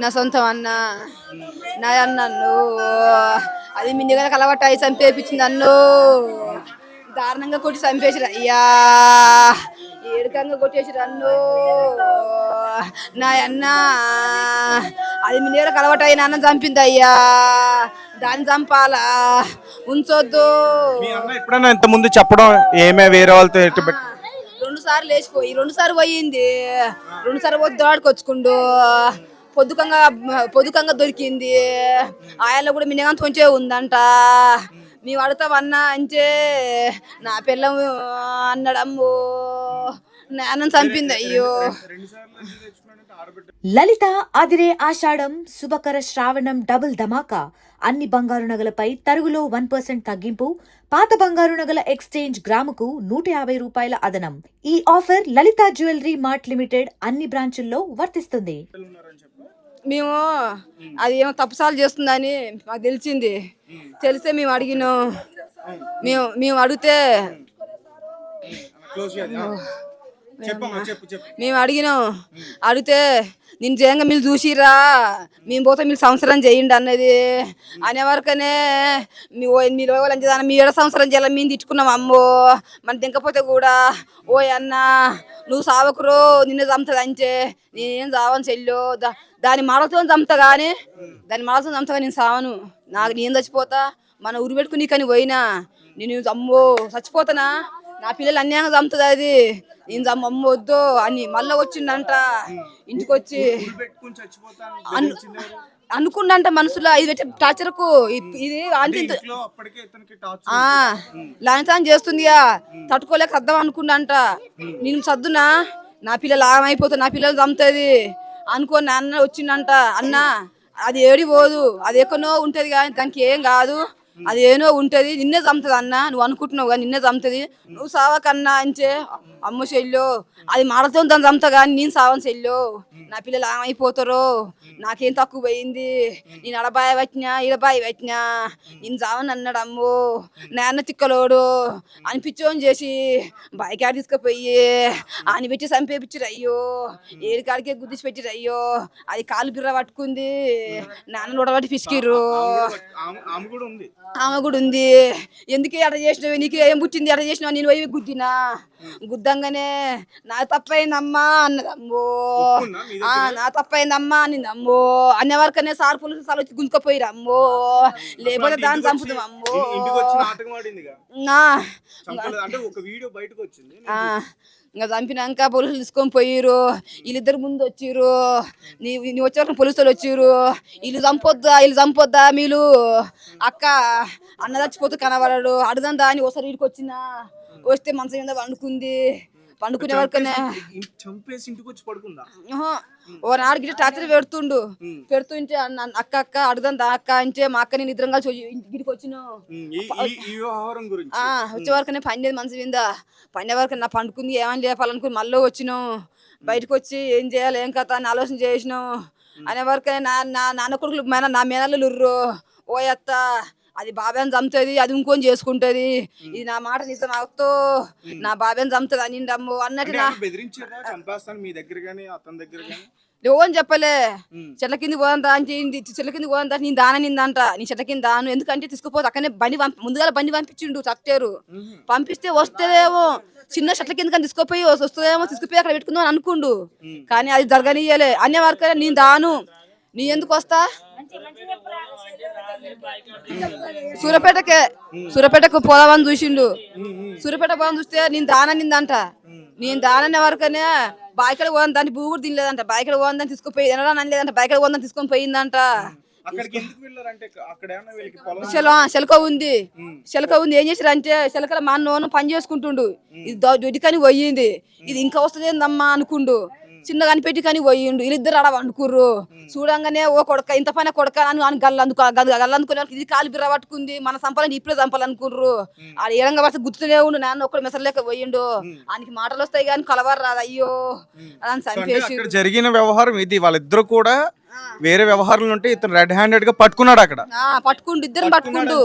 నా సొంతం అన్న నా నన్ను అది మీ దగ్గర కలవటాయి చంపేపించింది నన్ను దారుణంగా కొట్టి చంపేసిరు అయ్యా ఏడుకంగా కొట్టేసి నన్ను నా అన్న అది మీ దగ్గర కలవటాయి నాన్న చంపింది అయ్యా దాన్ని చంపాలా ఉంచొద్దు. ఎప్పుడైనా ఇంత ముందు చెప్పడం ఏమే వేరే వాళ్ళతో 2 సార్లు లేచిపోయి 2 సార్లు పోయింది 2 సార్లు పోతే దోడుకొచ్చుకుండు పొదుకంగా దొరికింది ఆయల్లో కూడా మిన్నగా కొంచెం ఉందంట మేము అడుగుతామన్నా అంటే నా పిల్లం అన్నాడమ్ము నాన్న చంపింది అయ్యో. లలిత అదిరే ఆషాఢం శుభకర శ్రావణం డబుల్ ధమాకా అన్ని బంగారు నగలపై తరుగులో 1% తగ్గింపు పాత బంగారు నగల ఎక్స్చేంజ్ గ్రాముకు 150 రూపాయల అదనం. ఈ ఆఫర్ లలిత జ్యువెలరీ మార్ట్ లిమిటెడ్ అన్ని బ్రాంచుల్లో వర్తిస్తుంది. మేము అది ఏమో తప్పుసాలు చేస్తుందని మాకు తెలిస్తే మేము అడిగినాం మేము అడిగితే అడిగితే నేను చేయంగా మీరు చూసిరా మేము పోతే మీరు సంవత్సరం చేయండి అన్నది అనేవరకనే మీరు వాళ్ళని మీ 7 సంవత్సరం చేయాలని మేము తిట్టుకున్నాం అమ్మో మన దింకపోతే కూడా ఓ అన్న నువ్వు సావకురు నిన్ను చంపుతుంది అంటే నేనేం చావని చెల్లో దాని మాడతో చంపుతా కానీ నేను సావను నేను చచ్చిపోతా మన ఊరు పెట్టుకుని కానీ పోయినా నేను అమ్మో చచ్చిపోతానా నా పిల్లలు అన్యాయంగా చంపుతుంది అది నేను అమ్మ వద్దు అని మళ్ళీ వచ్చిందంట ఇంటికి వచ్చి అనుకుండంట మనసులో ఇది పెట్టి టార్చర్కు ఇది లాంఛనం చేస్తుందిగా తట్టుకోలేక అర్థం అనుకుండంట నేను సర్దునా నా పిల్లలు ఆగమైపోతా నా పిల్లలు చంపుతుంది అనుకోని నాన్న వచ్చిందంట అన్న అది ఏడి పోదు అది ఎక్కడో ఉంటది కానీ దానికి ఏం కాదు అది ఏనో ఉంటది నిన్నే చంపుతుంది అన్న నువ్వు అనుకుంటున్నావు కానీ నిన్నే చంపుతుంది నువ్వు సావకన్నా అంటే అమ్మ చెల్లో అది మాడతో దాన్ని చంపుతా కానీ నేను సావని చెల్లో నా పిల్లలు ఏమైపోతారో నాకేం తక్కువ పోయింది నేను అడబాయి వచ్చినా ఇడబాయి వచ్చినా నేను చావని అన్నాడు అమ్మో నాన్న తిక్కలోడు అనిపించోని చేసి బాయికాడ తీసుకుపోయి అని పెట్టి చంపేపించారు అయ్యో ఏడు కాడికే గుద్దిసి పెట్టిరు అయ్యో అది కాలు బిర్ర పట్టుకుంది నాన్న నోడబట్టి పిసికిర్రు ఆమె కూడా ఉంది ఎందుకే అట చేసినావు నీకు ఏం పుట్టింది అట చేసినావు నేను పోయి గుద్దినా గుద్దంగానే నా తప్పైందమ్మా అన్నదమ్మో నా తప్పైందమ్మా అనిందమ్మో అనే వరకనే సార్ పులుసు సార్ వచ్చి గుంజుకపోయిరు అమ్మో లేకపోతే దాన్ని చంపుతాం అమ్మో ఇంకా చంపినాక పోలీసులు తీసుకొని పోయిరు వీళ్ళిద్దరు ముందు వచ్చిర్రు నీ వచ్చే పోలీసులు వచ్చిర్రు వీళ్ళు చంపొద్దా మీరు అక్క అన్న చచ్చిపోతూ కనబడాడు అడుగుదాం దాని ఒకసారి వీడికి వస్తే మనసు మీద పండుకునే వరకునే ఓ నాడు గిట్ట టార్చర్ పెడుతుంటే అక్క అడుగుదాం దా అక్క అంటే మా అక్క నేను ఇద్దరం కలిసి గిడికి వచ్చినాం వచ్చే వరకునే పండేది మనసు మీద పండే వరకు నా పండుకుంది ఏమని లేపాలనుకుని మళ్ళీ వచ్చినాం బయటకు వచ్చి ఏం చేయాలి ఏం కథ అని ఆలోచన చేసినాం అనే వరకనే నాన్న కొడుకులు నా మేనల్లు ఓ అత్త అది బాబాయ్ చంపుతుంది అది ఇంకొని చేసుకుంటది ఇది నా మాట నీతో నాతో నా బాబాయ్ చంపుతుంది అని అమ్ము అన్నట్టు ఎవరు చెప్పలే చెట్ల కింద పోదంతా అంటే చెట్ల కింద పోదంతా నేను దాననిందంట నీ చెట్ల కింద దాను ఎందుకంటే తీసుకుపోతే అక్కడనే ముందుగా బండి పంపించిండు చచ్చారు పంపిస్తే వస్తేదేమో చిన్న చెట్ల కింద కానీ తీసుకుపోయి వస్తుందేమో తీసుకుపోయి అక్కడ పెట్టుకుందాం అని అనుకుండు కానీ అది జరగనియ్యలే అనే వరకు నేను దాను నీ ఎందుకు వస్తా సూర్యపేటకు పోదామని చూసిండు సూర్యపేట పోదామని చూస్తే నేను దాననిందంట నేను దాననే వరకనే బాయికడ పోదాం దాన్ని భూ కూడా తినలేదంట బాయికడ పోదాం దాన్ని తీసుకుపోయి తినడం అనలేదంట బాయికడ పోదాం తీసుకొని పోయిందంట శెలక ఉంది ఏం చేసారు అంటే శెలకల మా నోను పని చేసుకుంటుండు ఇది దొడ్డికని పోయింది ఇది ఇంకా వస్తుంది ఏందమ్మా అనుకుండు చిన్నగా అనిపెట్టి కానీ పోయిండు వీళ్ళిద్దరు ఆడ వండుకుర్రు చూడంగానే ఓ కొడక ఇంత పైన కొడక అని గల్లందుకునే ఇది కాలు బిర్ర పట్టుకుంది మన సంపాలని ఇప్పుడే చంపాలనుకుర్రు ఆడ ఏడంగా పడితే గుర్తునే ఉండు నాన్న ఒక్కడు మెసరలేక పోయిండు ఆయనకి మాటలు వస్తాయి కానీ కలవరు రాదు అయ్యో అని చంపేసి జరిగిన వ్యవహారం ఇది వాళ్ళిద్దరు కూడా వేరే వ్యవహారం ఉంటే ఇతను రెడ్ హ్యాండెడ్ గా పట్టుకున్నాడు అక్కడ పట్టుకుండు ఇద్దరు పట్టుకుండు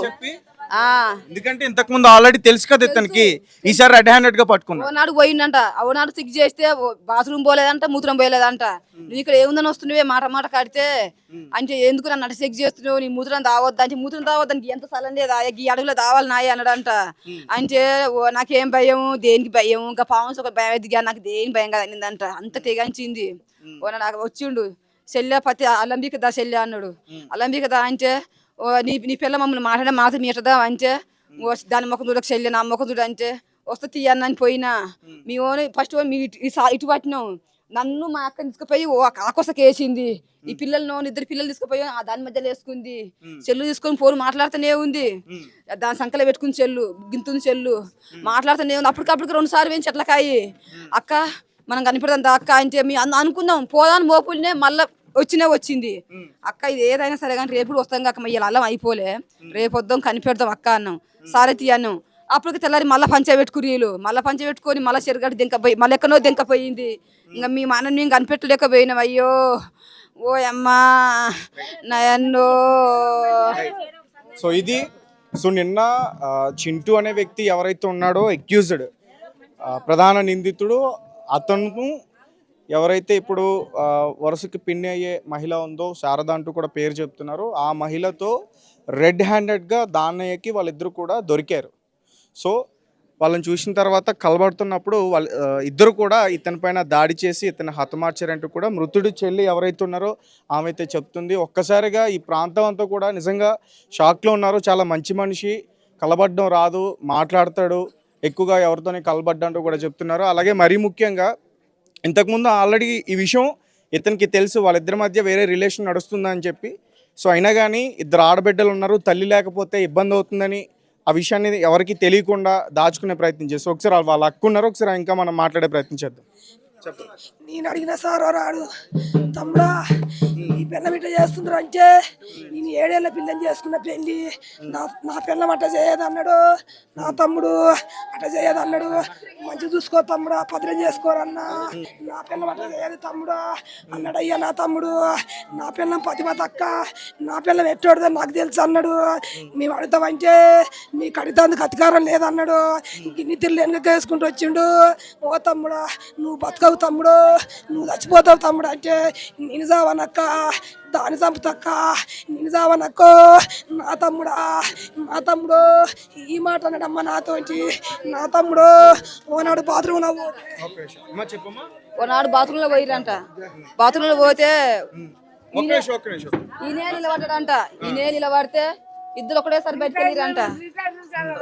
ఆ ఎందుకంటే ఇంతకు ముందు ఆల్రెడీ తెలుసు కదా ఇతనికి, ఈసారి రెడ్ హ్యాండెడ్ గా పట్టుకున్నా. ఓనాడు పోయిందంట, ఓనాడు సిక్ చేస్తే బాత్రూమ్ పోలేదంట, మూత్రం పోయలేదంట. నువ్వు ఇక్కడ ఏముందని వస్తున్నావే మాట మాట కడితే అంటే ఎందుకు నన్ను అటు చెక్ చేస్తున్నావు, నీ మూత్రం తావద్దు అంటే మూత్రం తావద్దానికి ఎంత స్థలం లేదా, ఈ అడుగులో తావాలి నాయ అన్నాడంట. అంటే నాకేం భయం, దేనికి భయం, ఇంకా పావున్స్ ఒక భయం దిగా, నాకు దేనికి భయం కదా అనిందంట. అంత తెగంచింది. ఓనాడు నాకు వచ్చిండు, చెల్లె పతి అలంబిక దా చెల్లె అన్నాడు. అలంబిక దా అంటే నీ పిల్ల మమ్మల్ని మాట్లాడే మాట మీటదా అంటే దాని ముఖం చూడక చెల్లె నా ముఖం చూడ అంటే వస్తే తీయన్న అని పోయినా. మీ ఓన్ ఫస్ట్ మీ ఇటు పట్టినాం, నన్ను మా అక్కని తీసుకుపోయి ఆకోసకి వేసింది. ఈ పిల్లలను ఇద్దరు పిల్లలు తీసుకుపోయి దాని మధ్యలో వేసుకుంది. చెల్లు తీసుకొని ఫోన్ మాట్లాడుతూనే ఉంది, దాని సంకలో పెట్టుకుని చెల్లు గింతుంది, చెల్లు మాట్లాడుతూనే ఉంది. అప్పటికప్పటికి 2 సార్లు వేయించి చెట్లకాయి అక్క మనం కనిపెడతాం అక్క అంటే మీ అనుకుందాం పోదాని మోపుల్నే మళ్ళీ వచ్చింది. అక్క ఇది ఏదైనా సరే కానీ రేపు వస్తాం కాక ఇలా అల్లం అయిపోలే, రేపు వద్దాం కనిపెడతాం అక్క అన్నాం. సారే తీయన్నాం. అప్పటికి తెల్లారి మళ్ళీ పంచ పెట్టుకురీలు, మళ్ళీ పంచ పెట్టుకొని మళ్ళీ చెరగడ్డ దింకపోయి మళ్ళీ ఎక్కడో దింకపోయింది. ఇంకా మీ మనం మేము కనిపెట్టలేకపోయినాం. అయ్యో ఓ అమ్మా నయన్నో. సో ఇది నిన్న చింటూ అనే వ్యక్తి ఎవరైతే ఉన్నాడో అక్యూజ్డ్ ప్రధాన నిందితుడు, అతను ఎవరైతే ఇప్పుడు వరుసకి పిన్ని అయ్యే మహిళ ఉందో శారద అంటూ కూడా పేరు చెప్తున్నారు, ఆ మహిళతో రెడ్ హ్యాండెడ్గా దాన్నయ్యకి వాళ్ళిద్దరు కూడా దొరికారు. సో వాళ్ళని చూసిన తర్వాత కలబడుతున్నప్పుడు ఇద్దరు కూడా ఇతని పైన దాడి చేసి ఇతను హతమార్చారంటూ కూడా మృతుడి చెల్లి ఎవరైతే ఉన్నారో ఆమె అయితే చెప్తుంది. ఒక్కసారిగా ఈ ప్రాంతం అంతా కూడా నిజంగా షాక్లో ఉన్నారు. చాలా మంచి మనిషి, కలబడడం రాదు, మాట్లాడతాడు, ఎక్కువగా ఎవరితోనే కలబడ్డంటూ కూడా చెప్తున్నారు. అలాగే మరీ ముఖ్యంగా ఇంతకుముందు ఆల్రెడీ ఈ విషయం ఇతనికి తెలుసు, వాళ్ళిద్దరి మధ్య వేరే రిలేషన్ నడుస్తుందని చెప్పి. సో అయినా కానీ ఇద్దరు ఆడబిడ్డలు ఉన్నారు, తల్లి లేకపోతే ఇబ్బంది అవుతుందని ఆ విషయాన్ని ఎవరికి తెలియకుండా దాచుకునే ప్రయత్నం చేస్తారు. ఒకసారి వాళ్ళ అక్క ఉన్నారు, ఒకసారి ఇంకా మనం మాట్లాడే ప్రయత్నం చేద్దాం. నేను అడిగిన సార్ రాడు, తమ్ముడా ఈ పిల్లం ఇట్లా చేస్తుండ్రు అంటే నేను 7 ఏళ్ల పిల్లని చేసుకున్న పెళ్ళి, నా పిల్లం అట్లా చేయదన్నాడు, నా తమ్ముడు అట్లా చేయదన్నాడు, మంచి చూసుకో తమ్ముడా, భద్రం చేసుకోరన్నా, నా పిల్లం అట్లా చేయదు తమ్ముడా అన్నాడు. అయ్యా నా తమ్ముడు, నా పిల్లం పతిమత అక్క, నా పిల్లం ఎట్టోడదని నాకు తెలుసు అన్నాడు. మేము అడుగుతామంటే మీకు అడుగుతాందుకు అధికారం లేదన్నాడు. ఇన్ని తిల్లు వెనక వేసుకుంటూ వచ్చిండు. ఓ తమ్ముడా నువ్వు బతుకవు తమ్ముడు, నువ్వు చచ్చిపోతావు తమ్ముడు అంటే నేను చావనక్క, దాని చంపుతక్క, నేను చావనక్కో నా తమ్ముడా, నా తమ్ముడు ఈ మాట అన్నాడమ్మ నాతోటి. నా తమ్ముడు ఓనాడు బాత్రూంలో పోయిరంట. బాత్రూంలో పోతే ఈయనే నిలబడ్డాడంట. ఈయనే నిలబడితే ఇద్దరు ఒకటేసారి బయటకు వెళ్ళిరంట.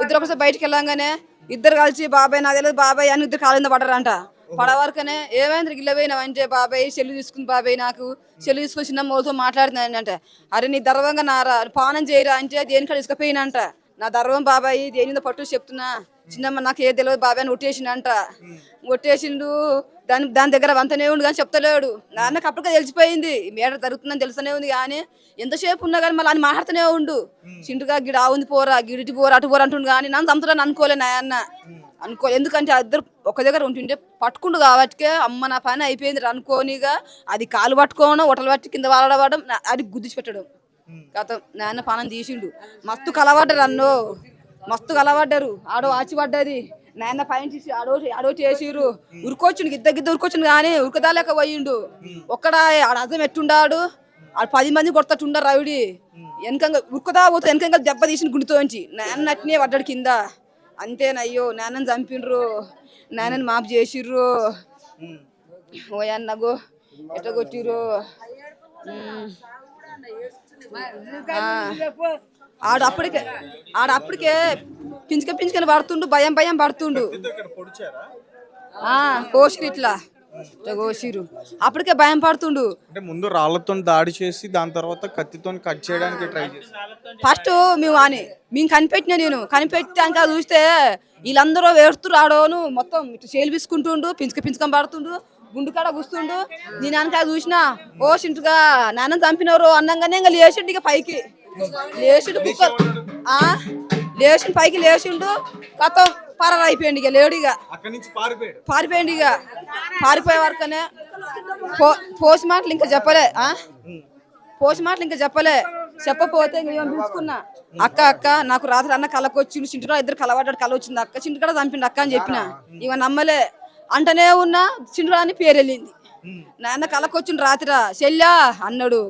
ఇద్దరు ఒకసారి బయటకు వెళ్ళంగానే ఇద్దరు కలిసి బాబాయ్ నా తెలియదు బాబాయ్ అని ఇద్దరు కాళ్ళ మీద పడ్డారంట. పడవరకనే ఏమైంది గిల్ల పోయినావు అంటే బాబాయ్ సెల్లు తీసుకుంది బాబాయ్, నాకు సెల్లు తీసుకొని చిన్న మోతో మాట్లాడుతున్నాను అంటే, అరే నీ దర్వంగా నారా పానం చేయరా అంటే దేనికాడ తీసుకుపోయినంట. నా దర్వం బాబాయ్ దేనిందో పట్టు చెప్తున్నా, చిన్నమ్మ నాకు ఏ తెలియదు బాబాయ్ అని ఒట్టేసిండంట. ఒట్టేసిండు, దాని దగ్గర వంతనే ఉండు కానీ చెప్తలేడు. నాన్నకు అప్పటికే తెలిసిపోయింది మేడ జరుగుతుందని తెలుస్తూనే ఉంది, కానీ ఎంతసేపు ఉన్నా కానీ మళ్ళీ అని మాట్లాడుతూనే ఉండు. చింటుగా గిడ ఉంది పోరా, గిడిటి పోరా, అటు పోరా అంటుండు, కానీ నన్ను చంపుతాడని అనుకోలే నాయన్న, అనుకో. ఎందుకంటే ఇద్దరు ఒక దగ్గర ఉంటుంటే పట్టుకుండు కాబట్టి అమ్మ నా పని అయిపోయింది అనుకోనిగా అది కాలు పట్టుకోవడం, ఒటలు పట్టి కింద వాడడం, అది గుద్దిచి పెట్టడం. గత నాన్న పానం తీసిండు. మస్తు కలబడ్డారు అన్నో, మస్తు కలబడ్డారు. ఆడో ఆచి పడ్డది, నాయన పైన తీసి ఆడో చేసిరు. ఉరుకొచ్చిండు, గిద్ద ఉరుకొచ్చిండు, కానీ ఉరకదాలేక పోయిండు. ఒక్కడ ఆడ అర్థం ఎట్టుండాడు, ఆడు 10 మంది కొడతట్టుండ రవిడి. వెనకంగా ఉరుకుదా పోతే వెనకంగా దెబ్బ తీసిన గుండెతోంచి నాన్న అట్నే పడ్డాడు కింద. అంతేనయ్యో నాన్నని చంపిండ్రు, నాన్నని మాపు చేసిర్రు. ఓయన్నగో ఎట్లా కొట్టిర్రు. ఆడప్పటికే పించుకని పడుతుండు, భయం పడుతుండు. కోసిరు ఇట్లా కోసిరు, అప్పటికే భయం పడుతుండు. అంటే ముందు రాళ్లతో దాడి చేసి దాని తర్వాత కత్తితో కట్ చేయడానికి ట్రై చేసి ఫస్ట్ మేము కనిపెట్టినా, కనిపెట్టాక చూస్తే వీళ్ళందరూ వేడుతురు. ఆడోను మొత్తం ఇట్లా చేలు పిసుకుంటుండు, పించుకని పడుతుండు, గుండుకాడ కూస్తుండు. నేను అనక చూసినా ఓ సింటుగా నాన్న చంపినవరు అన్నంగానే ఇంకా లేచిండు. ఇక పైకి లేచిండు, కుక్కర్ లేచిండు, పైకి లేచిండు, కథం పరారు అయిపోయింది. ఇక లేడు, ఇక పారిపోయింది. ఇక పారిపోయే వరకనే పోసి మాటలు ఇంకా చెప్పలే, చెప్పపోతే నేను పిలుచుకున్నా, అక్క అక్క నాకు రాత్రి అన్న కళకు వచ్చిండు, చింటుగా ఇద్దరు కలవాడాడు, కళ వచ్చింది అక్క, చింటుగా చంపిండు అక్క అని చెప్పిన. ఇవ నమ్మలే అంటనే ఉన్నా, చింటుగా అని పేరు వెళ్ళింది. నాన్న కళకు వచ్చిండు రాత్రి చెల్లా అన్నాడు,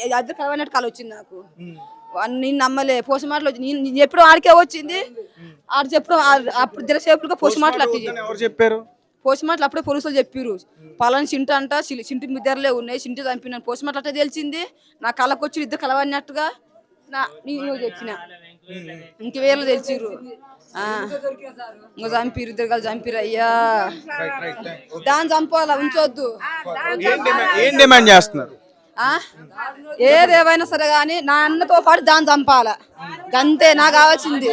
ఇద్దరు కలవనట్టు కళ వచ్చింది నాకు. నేను నమ్మలే. పోస్ట్ మార్టలు వచ్చి నేను ఎప్పుడు ఆడికే వచ్చింది, ఆడు చెప్పడం అప్పుడు జరసేపులుగా పోస్ట్ మార్టలు అట్టి చెప్పారు. పోస్ట్ మార్టలు అప్పుడే పోలీసులు చెప్పారు, పలాని చింటు అంట, చింటి మిద్దర్లే ఉన్నాయి, చింటి చంపిన. పోస్ట్ మార్టలు అట్లా తెలిసింది. నా కళ్ళకు వచ్చి ఇద్దరు కలవన్నట్టుగా నేను చెప్పిన. ఇంక వేరే తెలిసిరు, ఇంకా చంపిరు, ఇద్దరు కలిసి చంపిరు. అయ్యా దాన్ని చంపాలా, ఉంచొద్దు. ఏం డిమాండ్ చేస్తున్నారు? ఏదేమైనా సరే గాని నా అన్నతో పాటు దాన్ని చంపాలా, అంతే నాకు కావాల్సింది.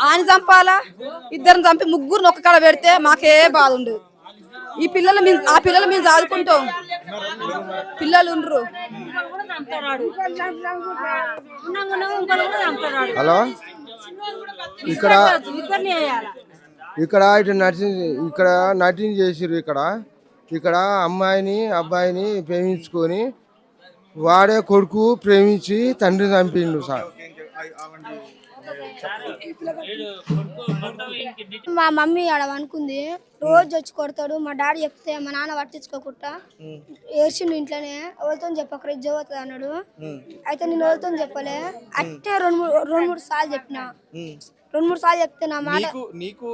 ఆయన చంపాలా, ఇద్దరిని చంపి ముగ్గురిని ఒక్క కాడ పెడితే మాకే బాధ ఉండదు. ఈ పిల్లలు ఆ పిల్లలు మేము చదువుకుంటాం, పిల్లలు ఉండరు. హలో, ఇక్కడ ఇటు నటింగ్ చేసిర్రు. ఇక్కడ అమ్మాయిని అబ్బాయిని ప్రేమించుకొని వాడే కొడుకు ప్రేమించి తండ్రి చంపిండు సార్. మా మమ్మీ ఆడ అనుకుంది, రోజు వచ్చి కొడతాడు. మా డాడీ చెప్తే మా నాన్న పట్టించుకోకుండా ఏడ్చిండు ఇంట్లోనే. ఎవరితో చెప్పక రిజ్జ అవుతుంది అన్నాడు. అయితే నేను ఎవరితో చెప్పలే, అట్టే రెండు మూడు సార్లు చెప్పిన. 2-3 సార్లు చెప్తే నా మాట నీకు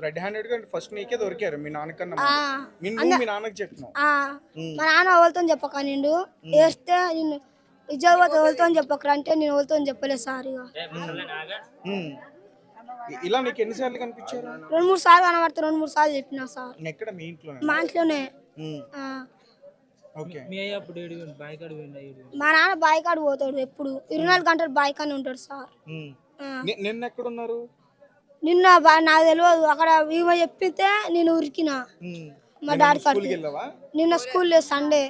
రెడ్ హ్యాండెడ్ గా ఫస్ట్ నీకే దొరికారు మీ నాన్నకన్నా. మీ నాన్నకి చెప్పినావు. మా నాన్న ఎవరితో చెప్పక నిండు ఏస్తే నిన్ను విజయవాడ ఎవరితో చెప్పకరా అంటే నేను ఎవరితో చెప్పలేదు సార్. ఇలా నీకు ఎన్నిసార్లు కనిపించారు? 2-3 సార్లు కనబడితే 2-3 సార్లు చెప్పినా సార్. ఎక్కడ? మీ ఇంట్లో? మా ఇంట్లోనే. మా నాన్న బాయ్ కాడు పోతాడు, ఎప్పుడు 24 గంటలు బాయ్ కానే ఉంటాడు సార్. నిన్న ఎక్కడున్నారు? నిన్న నాకు తెలియదు, అక్కడ ఈమె చెప్పితే నేను ఉరికిన మా డాడీ కాడికి. నిన్న స్కూల్ లేదు, సండే.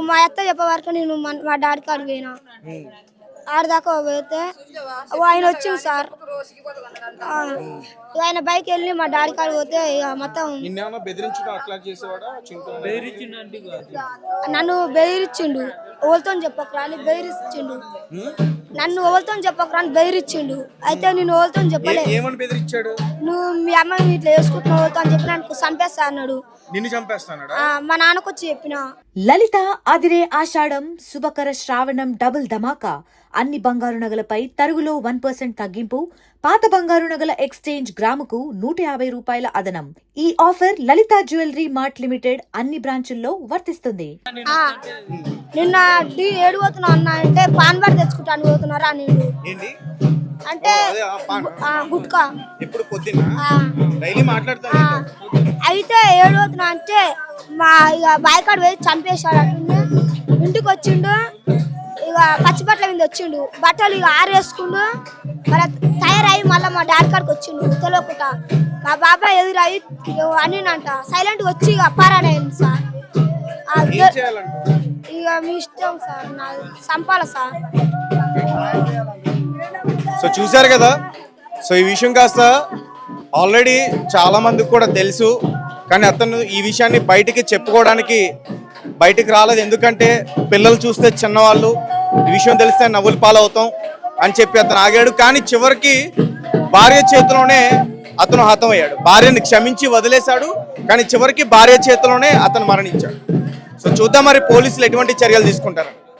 మా అత్త చెప్పే వరకు నేను మా డాడీ కాడికి పోయినా. ఆడదాకా పోతే ఆయన వచ్చింది సార్. ఆయన బైక్ వెళ్ళి మా డాడీ కాడికి పోతే ఇక మొత్తం నన్ను బెదిరించిండు. ఎవరితో చెప్పకరా అని బెదిరించిండు. నన్ను ఎవరితో చెప్పకరా అని బెదిరించిండు. అయితే నేను ఎవరితో చెప్పలే. నువ్వు మీ అమ్మాయి ఇట్లా వేసుకుంటున్నావు ఎవరితో అని చెప్పి నన్ను చంపేస్తా అన్నాడు. మా నాన్నకు వచ్చి చెప్పిన. లలిత అదిరే ఆషాఢం శుభకర శ్రావణం డబుల్ ధమాకా. అన్ని బంగారు నగలపై తరుగులో 1% తగ్గింపు. పాత బంగారు నగల ఎక్స్చేంజ్ గ్రాముకు 150 రూపాయల అదనం. ఈ ఆఫర్ లలిత జ్యువెలరీ మార్ట్ లిమిటెడ్ అన్ని బ్రాంచుల్లో వర్తిస్తుంది. నిన్న ఏడు పోతున్నా అన్న అంటే పాన్ బార్ తెచ్చుకుంటాను పోతున్నారా నేను అంటే గుట్కా. అయితే ఏడు పోతున్నా అంటే మా ఇక బాయికాడు పోయి చంపేశాడు. అట్టుంది ఇంటికి వచ్చిండు, ఇక పచ్చిబట్టల మీద వచ్చిండు, బట్టలు ఇక ఆరేసుకుండు. మళ్ళీ తయారయ్యి మళ్ళీ మా డాడీ కాడికి వచ్చిండు తెలియకుండా. మా బాబాయ్ ఎదురయ్యి అనినంట సైలెంట్గా వచ్చి ఇక అప్పారాడైంది సార్. ఇక మీ ఇష్టం సార్, నాకు చంపాల సార్. సో చూశారు కదా. సో ఈ విషయం కాస్త ఆల్రెడీ చాలా మందికి కూడా తెలుసు, కానీ అతను ఈ విషయాన్ని బయటికి చెప్పుకోవడానికి బయటికి రాలేదు. ఎందుకంటే పిల్లలు చూస్తే చిన్నవాళ్ళు, ఈ విషయం తెలిస్తే నవ్వులు పాలవుతాం అని చెప్పి అతను ఆగాడు. కానీ చివరికి భార్య చేతిలోనే అతను హతమయ్యాడు. భార్యని క్షమించి వదిలేశాడు, కానీ చివరికి భార్య చేతిలోనే అతను మరణించాడు. సో చూద్దాం మరి పోలీసులు ఎటువంటి చర్యలు తీసుకుంటారు.